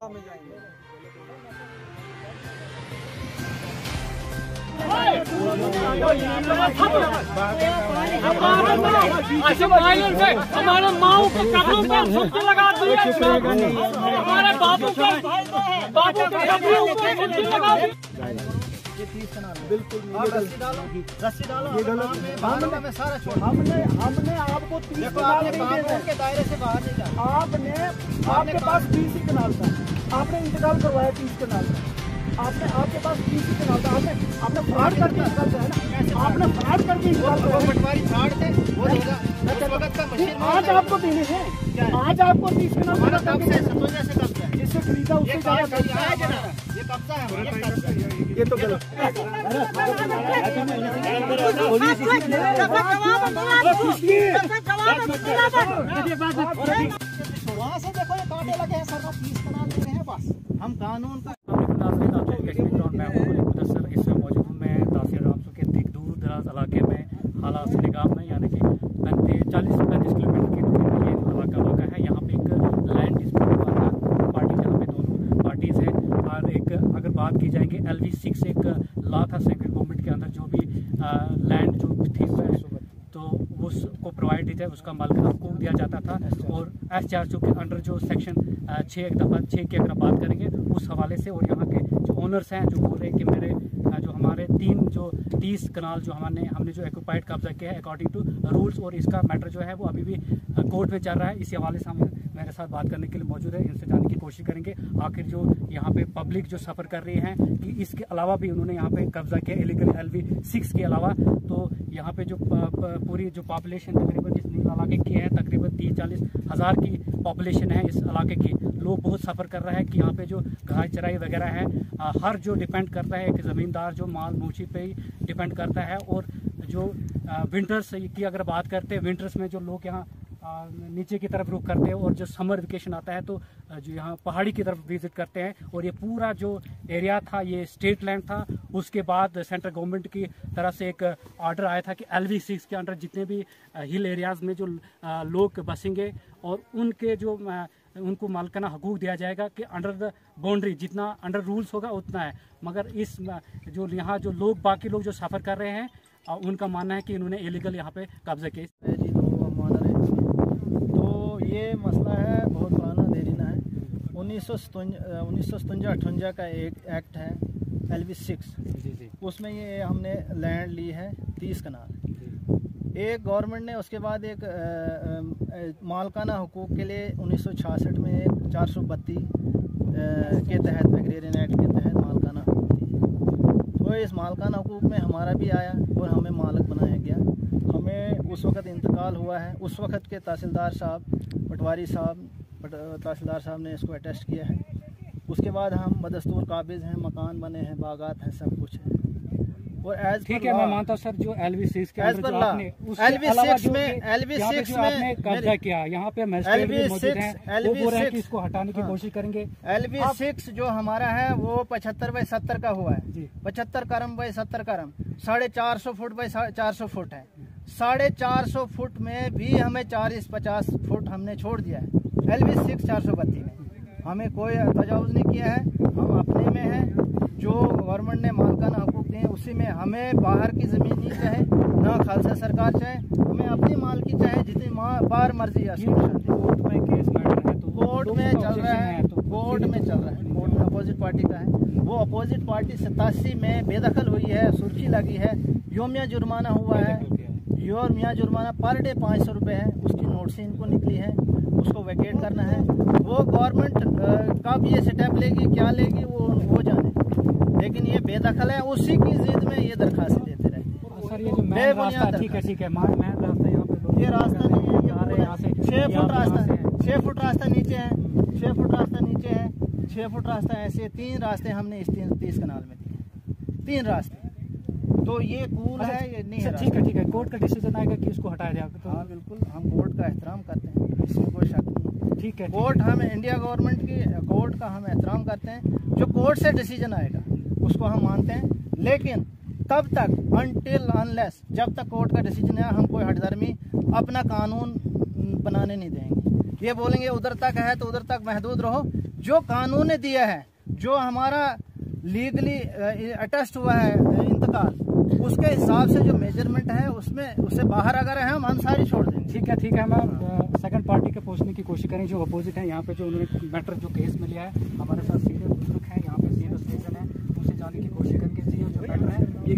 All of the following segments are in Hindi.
हमारे माओ के कपड़ों पर सुर्खी लगा दी, हमारे बाबू के कपड़ों पर सुर्खी लगा दी। बिल्कुल रस्सी डालो ये गलत है। हमने सारा छोड़ा, हमने आपको 30 कनाल के दायरे से बाहर नहीं जाना। आपने आपके पास 20 कनाल था, आपने इंतकाल करवाया 30 कनाल का। आपके पास 30 कनाल था, आपने फ्रॉड करके इंतकाल किया है ना, आपने फ्रॉड करके इंतकाल किया। पटवारी फ्रॉड थे वो होगा उस वक्त का मशीन। आज आपको देने हैं, आज आपको 30 कनाल कब से सतोजा से कब्जा है, जिससे खरीदा उससे ज्यादा ये कब्जा है, ये तो गलत है। वहाँ से देखो ये कांटे लगे हैं, सर 30 कनाल ले रहे हैं बस। हम कानून का इसमें मौजूद हूँ मैं तहसील रामपुर के दूर दराज इलाके में हालात से निगाह में, यानी कि 40 से 35 किलोमीटर की दूरी में ये इलाका है। यहाँ पे एक लैंड डिस्प्यूट वाला पार्टी, जहाँ पे दोनों पार्टीज हैं। और एक अगर बात की जाएगी LV6 एक लॉ था सेंट्रल गवर्नमेंट के अंदर, जो भी लैंड जो थी तो उसको प्रोवाइड दी जाए, उसका मालिकाना हुकूक दिया जाता था। और S400 के अंडर जो सेक्शन 6 की अगर बात करेंगे उस हवाले से, और यहाँ के जो ओनर्स हैं जो बोल रहे हैं कि मेरे जो हमारे 30 कनाल जो हमने जो एक्यूपाइड कब्जा किया है अकॉर्डिंग टू रूल्स, और इसका मैटर जो है वो अभी भी कोर्ट में चल रहा है। इसी हवाले से हम मेरे साथ बात करने के लिए मौजूद है, इनसे जानने की कोशिश करेंगे आखिर जो यहाँ पे पब्लिक जो सफ़र कर रही है कि इसके अलावा भी उन्होंने यहाँ पे कब्जा किया इलीगल LV6 के अलावा। तो यहाँ पे जो पूरी जो पॉपुलेशन तकरीबन इस इलाके की है, तकरीबन 30-40 हज़ार की पॉपुलेशन है इस इलाके की। लोग बहुत सफ़र कर रहे हैं कि यहाँ पे जो घास चराई वगैरह है, हर जो डिपेंड करता है एक ज़मींदार जो माल मूची पे ही डिपेंड करता है। और जो विंटर्स की अगर बात करते हैं, विंटर्स में जो लोग यहाँ नीचे की तरफ रुख करते हैं, और जो समर वेकेशन आता है तो जो यहाँ पहाड़ी की तरफ विजिट करते हैं। और ये पूरा जो एरिया था ये स्टेट लैंड था। उसके बाद सेंट्रल गवर्नमेंट की तरफ से एक ऑर्डर आया था कि LV6 के अंडर जितने भी हिल एरियाज़ में जो लोग बसेंगे और उनके जो उनको मालिकाना हकूक दिया जाएगा कि अंडर द बाउंड्री जितना अंडर रूल्स होगा उतना है। मगर इस जो यहाँ जो लोग बाकी लोग जो सफ़र कर रहे हैं उनका मानना है कि इन्होंने इलीगल यहाँ पे कब्जा किया जी। तो ये मसला है बहुत पुराना, देरीना है। 1957-58 का एक एक्ट है LV6, उसमें ये हमने लैंड ली है 30 कनाल। एक गवर्नमेंट ने उसके बाद एक मालकाना हुकूक के लिए 1966 में एक 432 के तहत एग्रेरियन एक्ट के तहत मालकाना हुकूक दी। तो इस मालकाना हुकूक में हमारा भी आया और हमें मालिक बनाया गया। हमें उस वक़्त इंतकाल हुआ है, उस वक़्त के तहसीलदार साहब, पटवारी साहब, तहसीलदार साहब ने इसको अटेस्ट किया है। उसके बाद हम बदस्तूर काबिज हैं, मकान बने हैं, बागात हैं, सब कुछ है। और एज ठीक है, मैं मानता हूँ सर जो LV6 के अंदर जो आपने LV6 में कब्जा किया, यहाँ पे मजिस्ट्रेट भी मौजूद हैं, वो बोल रहे हैं कि इसको हटाने की कोशिश करेंगे। LV6 जो हमारा है वो 75/70 का हुआ है, 75 करम बाई 70 करम, 450 फुट बाई 400 फुट है। 450 फुट में भी हमें 40-50 फुट हमने छोड़ दिया है। LV6 432 में हमें कोई तजावुज़ नहीं किया है, हम अपने में हैं। जो गवर्नमेंट ने मालकाना हकूक दिए उसी में, हमें बाहर की ज़मीन नहीं चाहे, ना खालसा सरकार चाहे, हमें अपनी माल की चाहे जितनी बार मर्जी है। कोर्ट में केस मैटर है, तो कोर्ट में चल रहा है, कोर्ट में अपोजिट पार्टी का है। वो अपोजिट पार्टी 87 में बेदखल हुई है, सुर्खी लगी है, योमिया जुर्माना हुआ है। योमिया जुर्माना पर डे 500 रुपये है, उसकी नोटिस इनको निकली है, उसको वैकेट करना है। वो गवर्नमेंट कब ये स्टेप लेगी, क्या लेगी, वो जाने, लेकिन ये बेदखल है। उसी की जिद में ये दरखास्त देते रहे। सर ये जो मेन रास्ता, ठीक है मेन रास्ता यहाँ पे, ये रास्ता नहीं है, यहाँ से 6 फुट रास्ता, 6 फुट रास्ता नीचे है, 6 फुट रास्ता नीचे है, 6 फुट रास्ता ऐसे 3 रास्ते हमने इस 30 कनाल में दिए, 3 रास्ते। तो ये कूल है, ये नहीं है। ठीक है, कोर्ट का डिसीजन आएगा कि इसको हटाया जाएगा। तो हाँ बिल्कुल, हम कोर्ट का एहतराम करते हैं, इसमें कोई शक नहीं। ठीक है, कोर्ट हम इंडिया गवर्नमेंट की कोर्ट का हम एहतराम करते हैं। जो कोर्ट से डिसीजन आएगा उसको हम मानते हैं, लेकिन तब तक अनटिल अनलेस जब तक कोर्ट का डिसीजन है हम कोई हटधर्मी अपना कानून बनाने नहीं देंगे। ये बोलेंगे उधर तक है तो उधर तक महदूद रहो, जो कानून ने दिया है, जो हमारा लीगली अटेस्ट हुआ है इंतकाल, उसके हिसाब से जो मेजरमेंट है उसमें उससे बाहर अगर है हम सारी छोड़ देंगे। ठीक है। हम सेकंड पार्टी के पूछने की कोशिश करें, जो अपोजिट है यहाँ पे, जो उन्होंने मैटर जो केस में लिया है, हमारे साथ सीनियर बुजुर्ग हैं यहाँ पे, सीनियर स्टेशन है, उनसे जानने की कोशिश करेंगे जो मैटर है ये।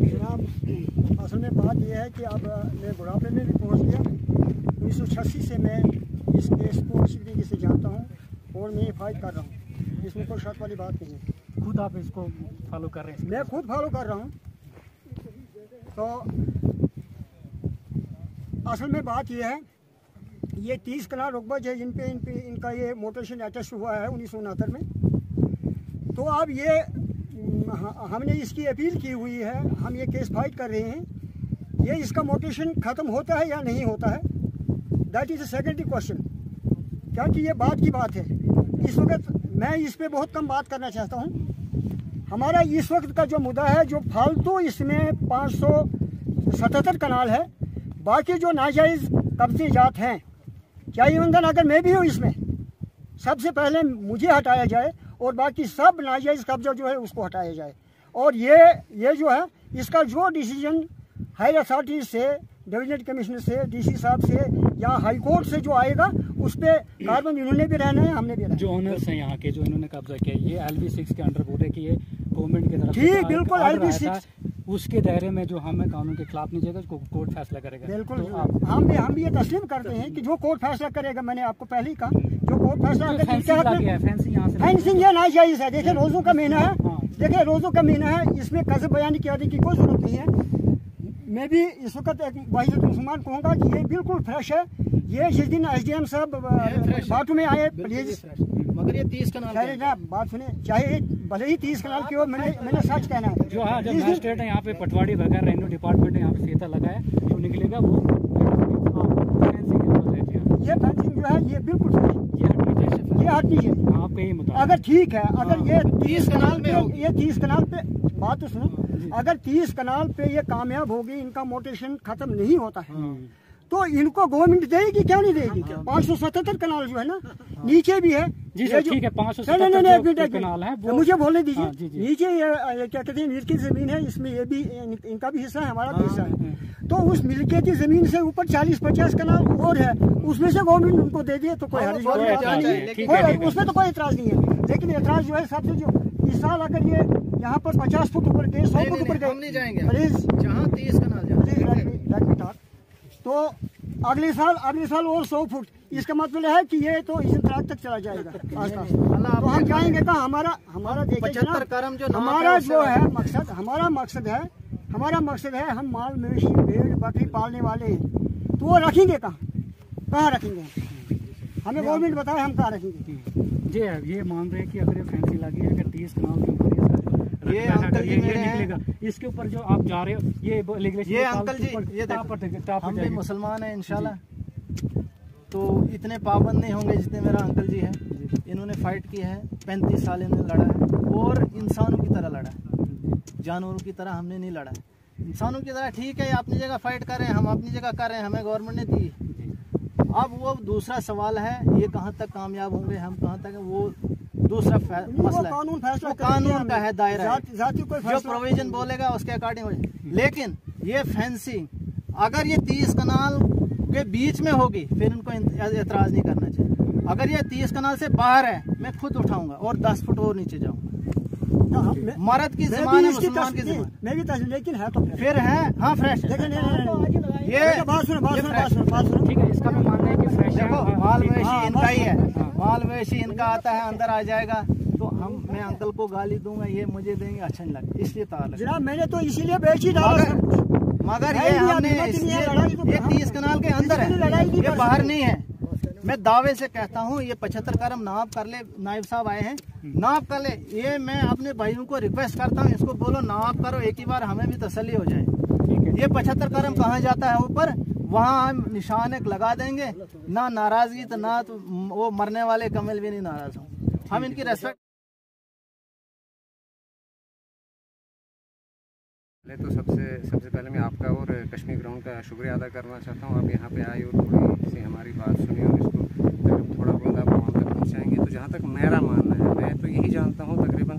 जनाब, असल में बात यह है कि अब मैं बुढ़ापे में भी पहुँच गया। 1986 से मैं इस केस को इसी तरीके से जानता हूँ और मैं फाइट कर रहा हूँ, इसमें कोई शक वाली बात नहीं है। खुद आप इसको फॉलो कर रहे हैं? मैं खुद फॉलो कर रहा हूँ। तो असल में बात यह है, ये 30 कनाल रकबा है जिन पे इनका ये मोटेशन अटेस्ट हुआ है 1969 में। तो अब ये हमने इसकी अपील की हुई है, हम ये केस फाइट कर रहे हैं, ये इसका मोटेशन ख़त्म होता है या नहीं होता है, that is a secondary question. क्योंकि ये बात की बात है, इस वक्त मैं इस पे बहुत कम बात करना चाहता हूँ। हमारा इस वक्त का जो मुद्दा है, जो फालतू इसमें 577 कनाल है, बाकी जो नाजायज़ कब्जे जात हैं, क्या ईवंदन अगर मैं भी हूँ इसमें, सबसे पहले मुझे हटाया जाए और बाकी सब नाजायज़ कब्जा जो है उसको हटाया जाए। और ये जो है, इसका जो डिसीजन हायर अथॉरिटी से, डिविजनल कमिश्नर से, डीसी साहब से या हाई कोर्ट से जो आएगा, उस पर कार्बन इन्होंने भी रहना है, हमने भी रहना है। जो ओनर्स हैं यहाँ के, जो इन्होंने कब्जा किया, ये LV6 के अंडर बोल रहे कि ये गवर्नमेंट की तरफ से ठीक, बिल्कुल LV6 उसके दायरे में जो हमें कानून के खिलाफ नहीं जाएगा, उसको कोर्ट फैसला करेगा। बिल्कुल, तो हम भी ये तस्लीम करते हैं कि जो कोर्ट फैसला करेगा, मैंने आपको पहले ही कहा, जो कोर्ट फैसला फेंसिंग ये नाजायज़ है। देखिए रोज़ों का महीना है, देखिए रोज़ों का महीना है, इसमें कसब बयानी करने की कोई जरूरत नहीं है। मैं भी इस वक्त एक वाहिद मुसलमान कहूँगा कि ये बिल्कुल फ्रेश है। ये जिस दिन SDM साहब बातों में आए, प्लीज, मगर ये 30 कनाल ना बात सुने, चाहे भले ही 30 कनाल की हो, मैंने सच कहना है। जो हाँ, जब मैजिस्ट्रेट है यहाँ पे, पटवारी वगैरह रेवेन्यू डिपार्टमेंट है यहाँ पे फीता लगाया, जो निकलेगा वो ये फेंसिंग जो है ये बिल्कुल ये हटनी चाहिए। आपका ये मुद्दा अगर ठीक है, अगर ये 30 कनाल पे, ये 30 कनाल पे, बात तो सुनो, अगर 30 कनाल पे ये कामयाब होगी, इनका मोटेशन खत्म नहीं होता है, तो इनको गवर्नमेंट देगी, क्यों नहीं देगी? 577 कनाल जो है ना, नीचे भी है जी सर, ठीक है, 577 कनाल है, मुझे बोलने दीजिए। नीचे ये क्या कहते हैं, मिल्की जमीन है, इसमें ये भी इनका भी हिस्सा है, हमारा भी हिस्सा है। तो उस मिल्कियती जमीन से ऊपर 40-50 कनाल और है, उसमें से गवर्नमेंट उनको दे दिए तो कोई हर्ज नहीं है, उसमें तो कोई एतराज नहीं है। लेकिन एतराज जो है सबसे, जो इस साल अगर ये यहाँ पर 50 फुट ऊपर गए, 100 फुट ऊपर गए, प्लीज जहाँ 30 कनाल, तो अगले साल और 100 फुट, इसका मतलब है कि ये तो इस तक चला जाएगा। तो हम जाएंगे कहाँ? हमारा देखिए हमारा जो है मकसद, हमारा मकसद है हम माल मवेशी भेड़ बकरी पालने वाले हैं, तो वो रखेंगे कहाँ रखेंगे? हमें गवर्नमेंट बताए हम कहाँ रखेंगे? जी ये मान रहे हैं कि अगर ये फैंसी लगी है, अगर 30 कनाल के ऊपर ये निकलेगा, इसके ऊपर जो आप जा रहे हो, ये अंकल जी, ये हम भी मुसलमान हैं इंशाल्लाह, तो इतने पाबंद नहीं होंगे जितने मेरा अंकल जी है। इन्होंने फाइट की है, 35 साल इन्होंने लड़ा है, और इंसानों की तरह लड़ा है, जानवरों की तरह हमने नहीं लड़ा है। इंसानों की तरह ठीक है, अपनी जगह फाइट कर रहे हैं, हम अपनी जगह कर रहे हैं, हमें गवर्नमेंट ने दी। अब वो दूसरा सवाल है, ये कहाँ तक कामयाब होंगे, हम कहाँ तक, वो दूसरा मसला है, कानून का है दायरा, जो प्रोविजन बोलेगा उसके अकॉर्डिंग हो जाए। लेकिन ये फेंसिंग अगर ये 30 कनाल के बीच में होगी, फिर उनको एतराज नहीं करना चाहिए। अगर ये 30 कनाल से बाहर है, मैं खुद उठाऊंगा और 10 फुट और नीचे जाऊंगा। मर्द की ज़बान है, मुसलमान की ज़बान, मैं भी, लेकिन है तो फिर है, हाँ फ्रेश है। ये बात सुनो, ठीक है, इसका भी मानना है कि फ्रेश है। देखो माल मवेशी इनका ही है, माल मवेशी इनका आता है, अंदर आ जाएगा, तो मैं अंकल को गाली दूंगा, ये मुझे देंगे, अच्छा नहीं लगता, इसलिए तार जनाब मैंने तो इसीलिए बेची डाला, मगर ये हमने ये 30 कनाल के अंदर है, ये बाहर नहीं है। मैं दावे से कहता हूँ, ये 75 करम नाप कर ले, नायब साहब आए हैं, नाप कर ले। ये मैं अपने भाइयों को रिक्वेस्ट करता हूँ, इसको बोलो नाप करो, एक ही बार हमें भी तसल्ली हो जाए। ये 75 करम कहाँ जाता है ऊपर, वहाँ हम निशान एक लगा देंगे, ना नाराजगी तो ना तो वो मरने वाले कमल भी नहीं नाराज हों, हम इनकी रेस्पेक्ट तो सबसे पहले मैं आपका और कश्मीर ग्राउंड का शुक्रिया अदा करना चाहता हूँ। आप यहाँ पे आए और थोड़ी सी हमारी बात सुनी और इसको थोड़ा बहुत आप वहाँ तक पहुँचाएँगे। तो जहाँ तक मेरा मानना है, मैं तो यही जानता हूँ तकरीबन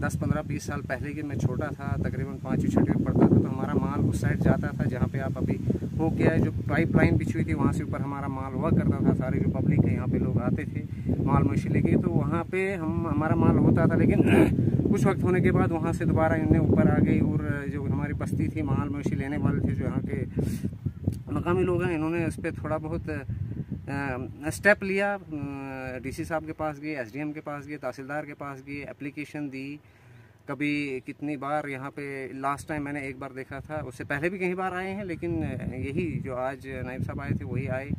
10, 15, 20 साल पहले कि मैं छोटा था, तकरीबन 5वीं 6वीं में पढ़ता था, तो हमारा माल उस साइड जाता था जहाँ पे आप अभी हो गया है, जो पाइपलाइन बिछी हुई थी वहाँ से ऊपर हमारा माल हुआ करता था। सारे जो पब्लिक है यहाँ पे लोग आते थे माल मवेशी लेके, तो वहाँ पे हमारा माल होता था। लेकिन कुछ वक्त होने के बाद वहाँ से दोबारा इन्हें ऊपर आ गई और जो हमारी बस्ती थी माल मवेशी लेने वाले थे, जो यहाँ के मकामी लोग हैं, इन्होंने उस पर थोड़ा बहुत स्टेप लिया। डीसी साहब के पास गए, एसडीएम के पास गए, तहसीलदार के पास गए, एप्लीकेशन दी। कभी कितनी बार यहाँ पे, लास्ट टाइम मैंने एक बार देखा था, उससे पहले भी कई बार आए हैं, लेकिन यही जो आज नायब साहब आए थे वही आए,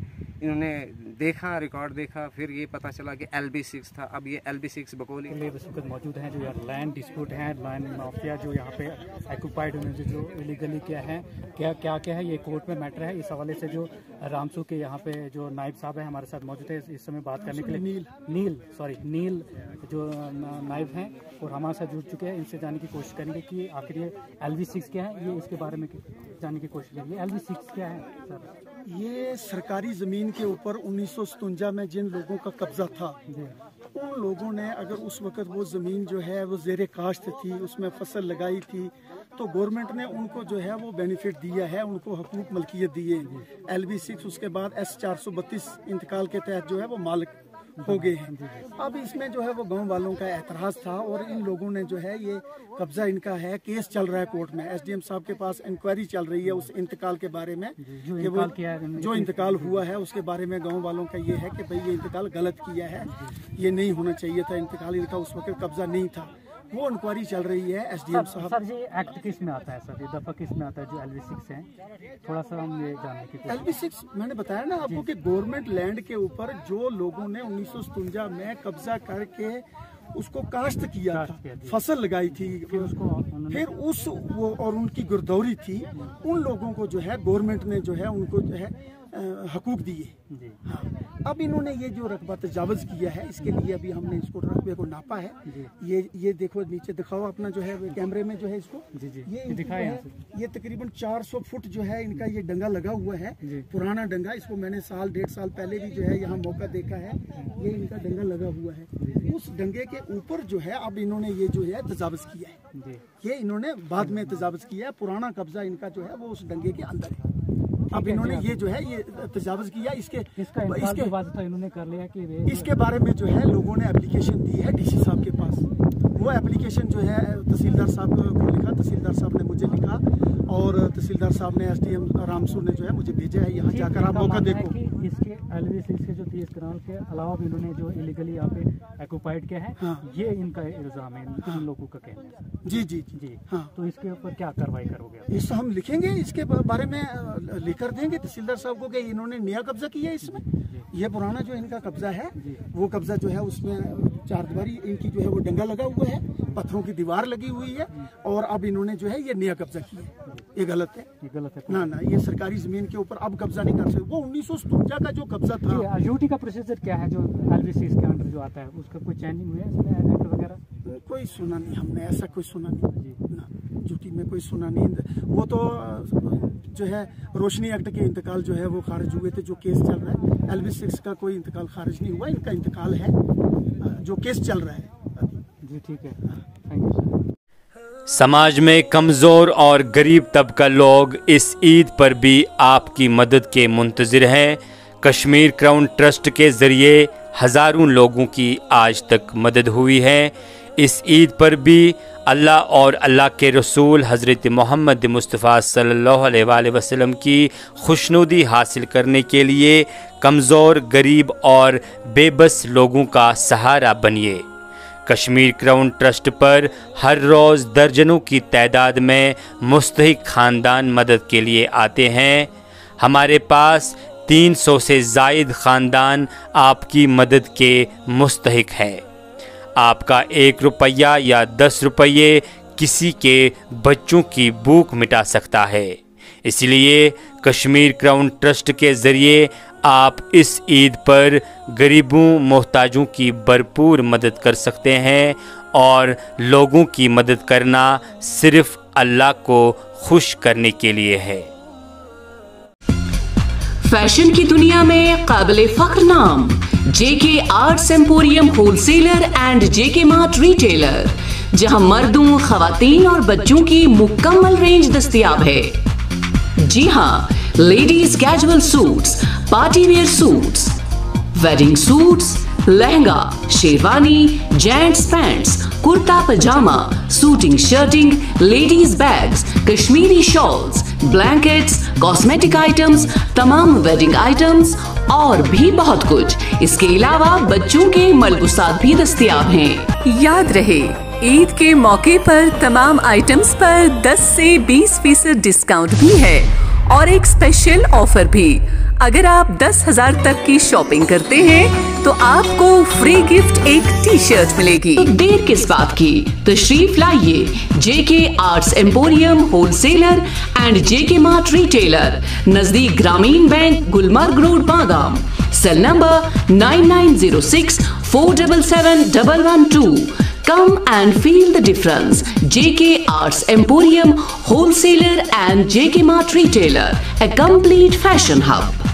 इन्होंने देखा, रिकॉर्ड देखा, फिर ये पता चला कि LB6 था। अब ये LB6 बकोली इस वक्त मौजूद हैं, जो यार लैंड डिस्प्यूट है, लैंड माफिया जो यहाँ पे ऑक्यूपाइड उन्होंने जो इलीगली किया है, क्या है, ये कोर्ट में मैटर है। इस हवाले से जो रामसू के यहाँ पे जो नायब साहब है हमारे साथ मौजूद है इस समय बात करने के लिए, नील जो नायब हैं और हमारे साथ जुड़ चुके हैं। इनसे जानने की कोशिश करेंगे कि आखिर ये LB6 क्या है, ये इसके बारे में जानने की कोशिश करेंगे। LB6 क्या है सर? ये सरकारी ज़मीन के ऊपर 1957 में जिन लोगों का कब्जा था, उन लोगों ने अगर उस वक़्त वो ज़मीन जो है वो ज़ेरे काश्त थी, उसमें फसल लगाई थी, तो गवर्नमेंट ने उनको जो है वो बेनिफिट दिया है, उनको हकूक मलकियत दिए। LB6 उसके बाद S432 इंतकाल के तहत जो है वो मालिक हो गए हैं। अब इसमें जो है वो गांव वालों का एतराज़ था और इन लोगों ने जो है ये कब्जा इनका है, केस चल रहा है कोर्ट में, SDM साहब के पास इंक्वायरी चल रही है उस इंतकाल के बारे में, जो इंतकाल हुआ है उसके बारे में गांव वालों का ये है कि भाई ये इंतकाल गलत किया है, ये नहीं होना चाहिए था, इंतकाल इनका उस वक्त कब्जा नहीं था, वो इंक्वायरी चल रही है। SDM साहब सर ये एक्ट किस में आता है सर, ये दफा किस में आता है जो LB6 है, थोड़ा सा हम ये जानने की कोशिश। LB6 मैंने बताया ना आपको कि गवर्नमेंट लैंड के ऊपर जो लोगों ने 1957 में कब्जा करके उसको काश्त किया था, फसल लगाई थी, फिर उस वो और उनकी गिरदौरी थी, उन लोगों को जो है गवर्नमेंट ने जो है उनको जो है हकूक दिए। हाँ, अब इन्होंने ये जो रकबा तजावज़ किया है, इसके लिए अभी हमने इसको रकबे को नापा है। ये देखो, नीचे दिखाओ अपना जो है कैमरे में जो है इसको, ये तकरीबन 400 फुट जो है इनका ये डंगा लगा हुआ है, पुराना डंगा। इसको मैंने साल 1.5 साल पहले भी जो है यहाँ मौका देखा है, ये इनका डंगा लगा हुआ है। उस डंगे के ऊपर जो है अब इन्होंने ये जो है तजावज़ किया है, ये इन्होंने बाद में तजावज़ किया है, पुराना कब्जा इनका जो है वो उस डंगे के अंदर है। अब इन्होंने ये जो है ये तजावज़ किया, इसके इन्होंने कर लिया कि इसके बारे में जो है लोगों ने एप्लीकेशन दी है डीसी साहब के पास। वो एप्लीकेशन जो है तहसीलदार साहब को लिखा, तहसीलदार साहब ने मुझे लिखा और तहसीलदार साहब ने SDM रामसू ने जो है मुझे भेजा है, यहाँ जाकर आप मौका देखो। इसके LB6 के जो 30 कनाल के अलावा भी इन्होंने जो इलीगली यहाँ पे ऑक्यूपाइड किया है, हाँ, ये इनका इल्जाम है, हाँ, इन लोगों का कहना है। जी हाँ, तो इसके ऊपर क्या कार्रवाई करोगे? इस हम लिखेंगे, इसके बारे में लिख कर देंगे तहसीलदार साहब को कि इन्होंने नया कब्जा किया है इसमें। ये पुराना जो इनका कब्जा है वो कब्जा जो है उसमें 4 दीवारी इनकी जो है वो डंगा लगा हुआ है, पत्थरों की दीवार लगी हुई है और अब इन्होंने जो है ये नया कब्जा किया है। ये गलत है, ना ये सरकारी जमीन के ऊपर अब कब्जा नहीं कर सकते। वो 1957 का जो कब्जा था। यूटी का प्रोसीजर क्या है जो LB6 के अंडर जो आता है, उसका कोई चेंजिंग हुआ है इसमें एक्ट वगैरह? कोई सुना नहीं हमने, ऐसा कोई सुना नहीं ना, यूटी में कोई सुना नहीं। वो तो जो है रोशनी एक्ट के इंतकाल जो है वो खारिज हुए थे, जो केस चल रहा है। LB6 का कोई इंतकाल खारिज नहीं हुआ, इनका इंतकाल है जो केस चल रहा है। जी ठीक है, थैंक यू सर। समाज में कमज़ोर और गरीब तबका लोग इस ईद पर भी आपकी मदद के मुंतज़िर हैं। कश्मीर क्राउन ट्रस्ट के ज़रिए हज़ारों लोगों की आज तक मदद हुई है। इस ईद पर भी अल्लाह और अल्लाह के रसूल हज़रत मोहम्मद मुस्तफ़ा सल्लल्लाहु अलैहि वसल्लम की खुशनुदी हासिल करने के लिए कमज़ोर, गरीब और बेबस लोगों का सहारा बनिए। कश्मीर क्राउन ट्रस्ट पर हर रोज़ दर्जनों की तादाद में मुस्तहिक ख़ानदान मदद के लिए आते हैं। हमारे पास 300 से ज़ायद ख़ानदान आपकी मदद के मुस्तहिक है। आपका 1 रुपया या 10 रुपये किसी के बच्चों की भूख मिटा सकता है। इसलिए कश्मीर क्राउन ट्रस्ट के ज़रिए आप इस ईद पर गरीबों, मोहताजों की भरपूर मदद कर सकते हैं और लोगों की मदद करना सिर्फ़ अल्लाह को खुश करने के लिए है। फैशन की दुनिया में काबिले फख्र नाम JK Arts Emporium wholesaler and JK Mart retailer, जहां मर्दों, खवातीन और बच्चों की मुकम्मल रेंज दस्तयाब है। जी हाँ, ladies casual suits, party wear suits, wedding suits, lehenga, sherwani, gents pants, kurta pajama, suiting shirting, ladies bags, Kashmiri shawls, blankets, cosmetic items, तमाम वेडिंग आइटम्स और भी बहुत कुछ। इसके अलावा बच्चों के मलबूसात भी दस्तयाब हैं। याद रहे, ईद के मौके पर तमाम आइटम्स पर 10 से 20% डिस्काउंट भी है और एक स्पेशल ऑफर भी। अगर आप 10,000 तक की शॉपिंग करते हैं तो आपको फ्री गिफ्ट एक टी शर्ट मिलेगी। तो देर किस बात की, तशरीफ लाइए JK Arts Emporium wholesaler and JK Mart retailer, नजदीक Grameen bank, Gulmarg road, Bagam. Cell number 9906 477 112। Come and feel the difference. JK Arts Emporium Wholesaler and JK Mart Retailer, a complete fashion hub.